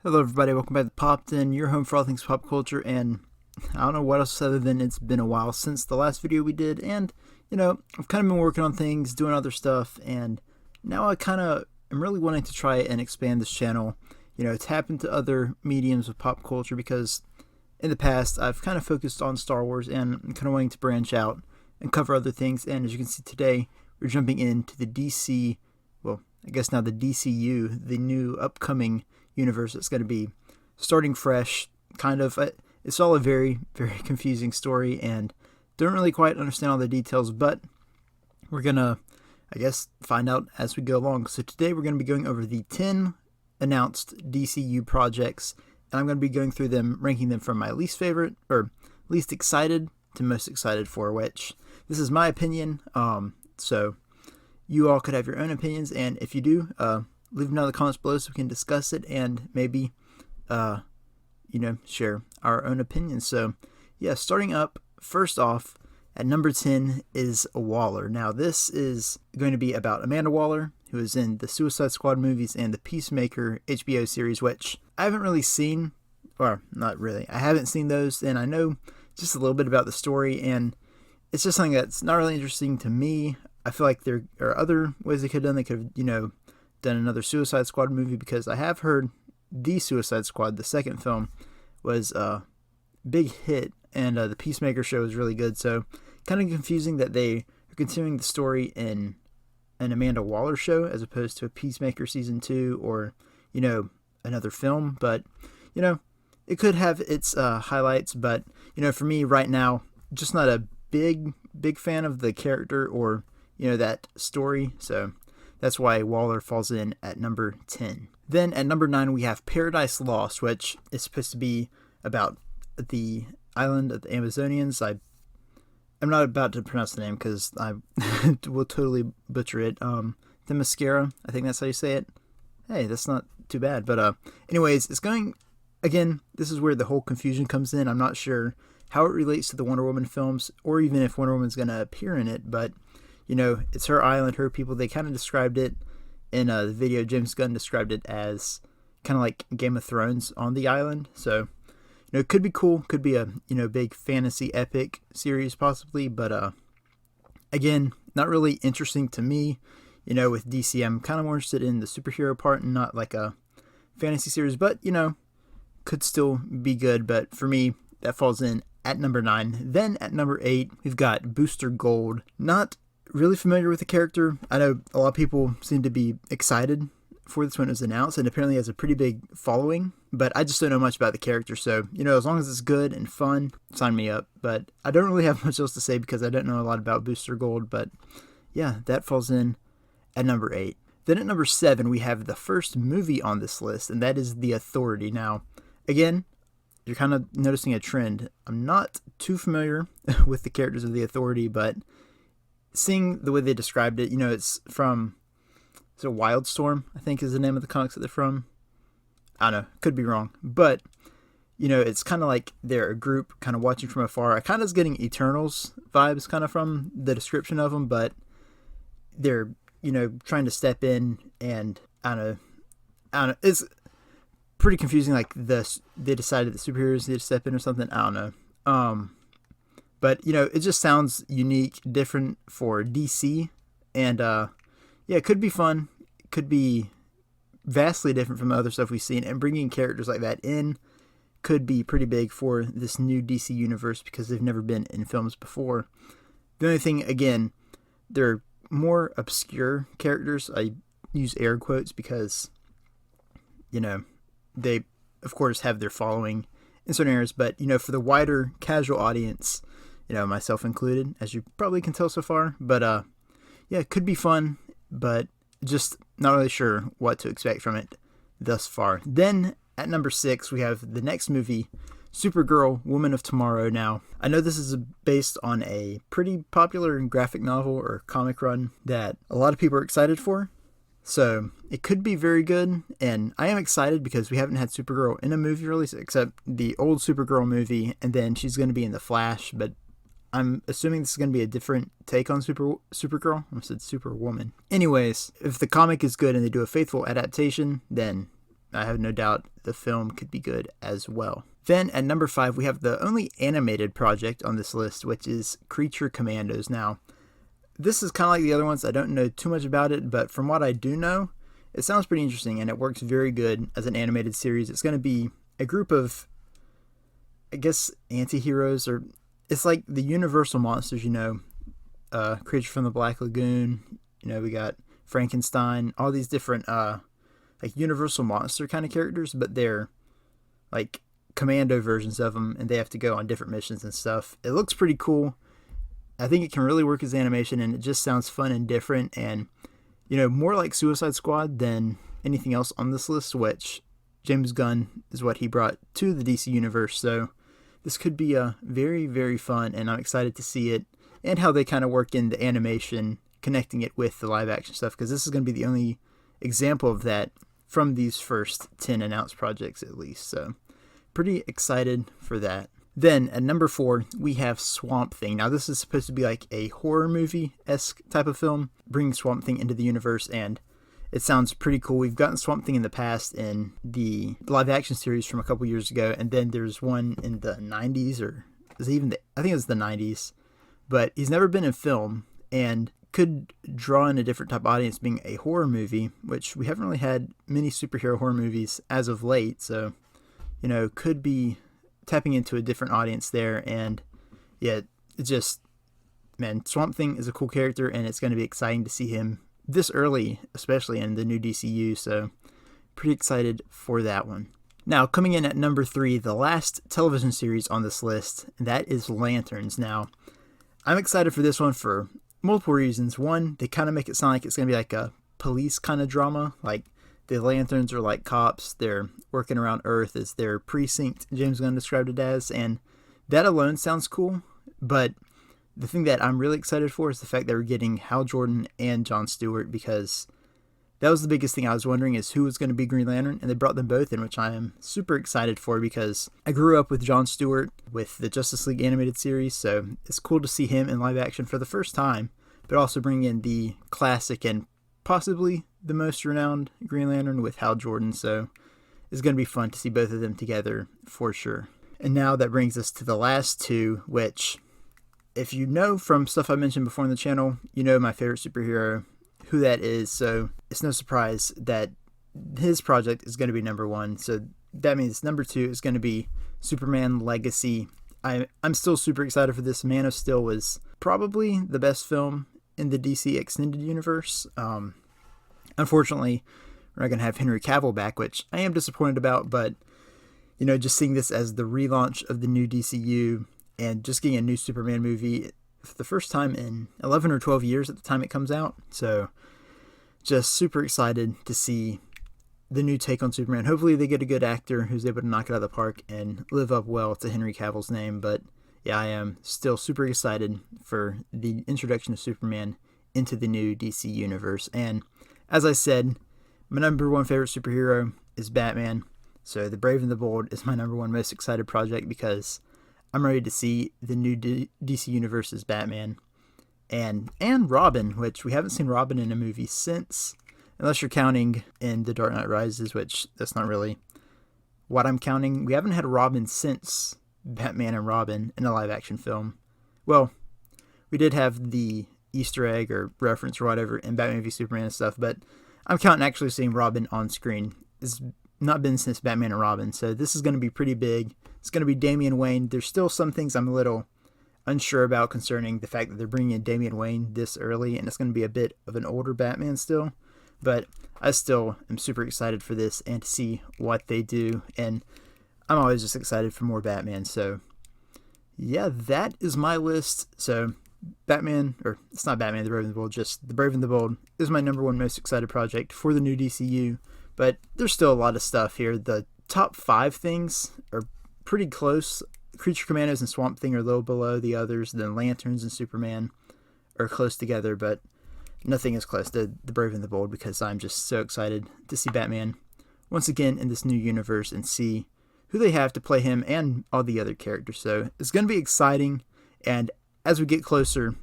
Hello, everybody. Welcome back to Popped In, your home for all things pop culture. And I don't know what else other than it's been a while since the last video we did. And, I've kind of been working on things, doing other stuff. And now I kind of am really wanting to try and expand this channel, tap into other mediums of pop culture because in the past I've kind of focused on Star Wars and I'm kind of wanting to branch out and cover other things. And as you can see today, we're jumping into the DC, well, I guess now the DCU, the new upcoming universe that's going to be starting fresh. It's all a very, very confusing story and don't really quite understand all the details, but we're going to, I guess, find out as we go along. So today we're going to be going over the 10 announced DCU projects, and I'm going to be going through them, ranking them from my least favorite, or least excited to most excited for, which this is my opinion. So you all could have your own opinions, and if you do, leave them down in the comments below so we can discuss it and maybe, share our own opinions. So, yeah, starting up, first off, at number 10 is Waller. Now, this is going to be about Amanda Waller, who is in the Suicide Squad movies and the Peacemaker HBO series, which I haven't really seen, or not really. I haven't seen those, and I know just a little bit about the story, and it's just something that's not really interesting to me. I feel like there are other ways they could have done. They could have, done another Suicide Squad movie, because I have heard the Suicide Squad, the second film, was a big hit, and the Peacemaker show was really good. So kind of confusing that they are continuing the story in an Amanda Waller show as opposed to a Peacemaker season 2 or another film. But it could have its highlights. But for me right now, just not a big fan of the character or that story. So that's why Waller falls in at number 10. Then at number 9, we have Paradise Lost, which is supposed to be about the island of the Amazonians. I'm not about to pronounce the name because I will totally butcher it. Themyscira, I think that's how you say it. Hey, that's not too bad. But anyways, it's going, again, this is where the whole confusion comes in. I'm not sure how it relates to the Wonder Woman films or even if Wonder Woman's going to appear in it, but it's her island, her people. They kind of described it in the video. James Gunn described it as kind of like Game of Thrones on the island. So, it could be cool. Could be a, big fantasy epic series possibly. But, again, not really interesting to me. With DC, I'm kind of more interested in the superhero part and not like a fantasy series. But, could still be good. But for me, that falls in at number 9. Then at number 8, we've got Booster Gold. Not really familiar with the character. I know a lot of people seem to be excited for this when it was announced, and apparently has a pretty big following, but I just don't know much about the character. So, as long as it's good and fun, sign me up. But I don't really have much else to say because I don't know a lot about Booster Gold. But yeah, that falls in at number 8. Then at number 7, we have the first movie on this list, and that is The Authority. Now, again, you're kind of noticing a trend. I'm not too familiar with the characters of The Authority, but seeing the way they described it, it's from, is it Wildstorm, I think is the name of the comics that they're from. I don't know, could be wrong. But, it's kind of like they're a group kind of watching from afar. I kind of was getting Eternals vibes kind of from the description of them, but they're, trying to step in and, I don't know, it's pretty confusing. Like they decided the superheroes need to step in or something. I don't know. But, it just sounds unique, different for DC. And, it could be fun. It could be vastly different from the other stuff we've seen. And bringing characters like that in could be pretty big for this new DC universe because they've never been in films before. The only thing, again, they're more obscure characters. I use air quotes because, they, of course, have their following in certain areas. But, for the wider casual audience, myself included, as you probably can tell so far. But, it could be fun, but just not really sure what to expect from it thus far. Then, at number 6, we have the next movie, Supergirl, Woman of Tomorrow. Now, I know this is based on a pretty popular graphic novel or comic run that a lot of people are excited for. So, it could be very good, and I am excited because we haven't had Supergirl in a movie release except the old Supergirl movie, and then she's going to be in The Flash, but I'm assuming this is going to be a different take on Supergirl. I said Superwoman. Anyways, if the comic is good and they do a faithful adaptation, then I have no doubt the film could be good as well. Then at number 5, we have the only animated project on this list, which is Creature Commandos. Now, this is kind of like the other ones. I don't know too much about it, but from what I do know, it sounds pretty interesting, and it works very good as an animated series. It's going to be a group of, I guess, anti-heroes, or it's like the Universal monsters, Creature from the Black Lagoon, we got Frankenstein, all these different, like Universal monster kind of characters, but they're like commando versions of them, and they have to go on different missions and stuff. It looks pretty cool. I think it can really work as animation, and it just sounds fun and different, and more like Suicide Squad than anything else on this list, which James Gunn is what he brought to the DC universe. So this could be a very, very fun, and I'm excited to see it and how they kind of work in the animation, connecting it with the live action stuff, because this is going to be the only example of that from these first 10 announced projects at least. So pretty excited for that. Then at number 4, we have Swamp Thing. Now this is supposed to be like a horror movie-esque type of film, bringing Swamp Thing into the universe, and it sounds pretty cool. We've gotten Swamp Thing in the past in the live action series from a couple years ago, and then there's one in the 90s, or is it even I think it was the 90s, but he's never been in film, and could draw in a different type of audience being a horror movie, which we haven't really had many superhero horror movies as of late, so could be tapping into a different audience there. And yeah, it's just, man, Swamp Thing is a cool character, and it's going to be exciting to see him this early, especially in the new DCU, so pretty excited for that one. Now, coming in at number 3, the last television series on this list, and that is Lanterns. Now, I'm excited for this one for multiple reasons. One, they kind of make it sound like it's going to be like a police kind of drama, like the Lanterns are like cops, they're working around Earth as their precinct, James Gunn described it as, and that alone sounds cool, but the thing that I'm really excited for is the fact that we're getting Hal Jordan and Jon Stewart, because that was the biggest thing I was wondering, is who was going to be Green Lantern, and they brought them both in, which I am super excited for, because I grew up with Jon Stewart with the Justice League animated series, so it's cool to see him in live action for the first time, but also bring in the classic and possibly the most renowned Green Lantern with Hal Jordan, so it's going to be fun to see both of them together for sure. And now that brings us to the last 2, which, if you know from stuff I mentioned before on the channel, my favorite superhero, who that is, so it's no surprise that his project is going to be number 1, so that means number 2 is going to be Superman Legacy. I'm still super excited for this. Man of Steel was probably the best film in the DC Extended Universe. Unfortunately, we're not going to have Henry Cavill back, which I am disappointed about, but, just seeing this as the relaunch of the new DCU and just getting a new Superman movie for the first time in 11 or 12 years at the time it comes out. So just super excited to see the new take on Superman. Hopefully they get a good actor who's able to knock it out of the park and live up well to Henry Cavill's name, but yeah, I am still super excited for the introduction of Superman into the new DC universe. And as I said, my number 1 favorite superhero is Batman. So The Brave and the Bold is my number 1 most excited project, because I'm ready to see the new DC universe as Batman. And Robin, which we haven't seen Robin in a movie since, unless you're counting in The Dark Knight Rises, which that's not really what I'm counting. We haven't had Robin since Batman and Robin in a live action film. Well, we did have the Easter egg or reference or whatever in Batman v Superman and stuff, but I'm counting actually seeing Robin on screen. It's not been since Batman and Robin, so this is going to be pretty big. It's going to be Damian Wayne. There's still some things I'm a little unsure about concerning the fact that they're bringing in Damian Wayne this early, and it's going to be a bit of an older Batman still, but I still am super excited for this and to see what they do, and I'm always just excited for more Batman. So yeah, that is my list. So Batman, or it's not Batman, The Brave and the Bold, just The Brave and the Bold is my number 1 most excited project for the new DCU, but there's still a lot of stuff here. The top 5 things are pretty close. Creature Commandos and Swamp Thing are a little below the others. Then Lanterns and Superman are close together, but nothing is close to The Brave and the Bold, because I'm just so excited to see Batman once again in this new universe and see who they have to play him and all the other characters. So it's going to be exciting, and as we get closer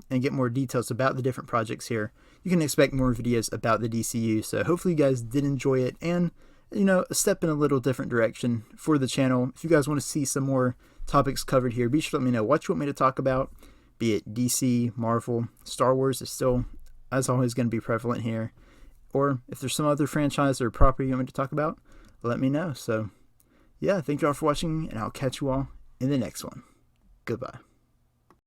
and get more details about the different projects here, you can expect more videos about the DCU. So hopefully you guys did enjoy it, and a step in a little different direction for the channel. If you guys want to see some more topics covered here, be sure to let me know what you want me to talk about, be it DC, Marvel, Star Wars is still, as always, going to be prevalent here. Or if there's some other franchise or property you want me to talk about, let me know. So, yeah, thank you all for watching, and I'll catch you all in the next one. Goodbye.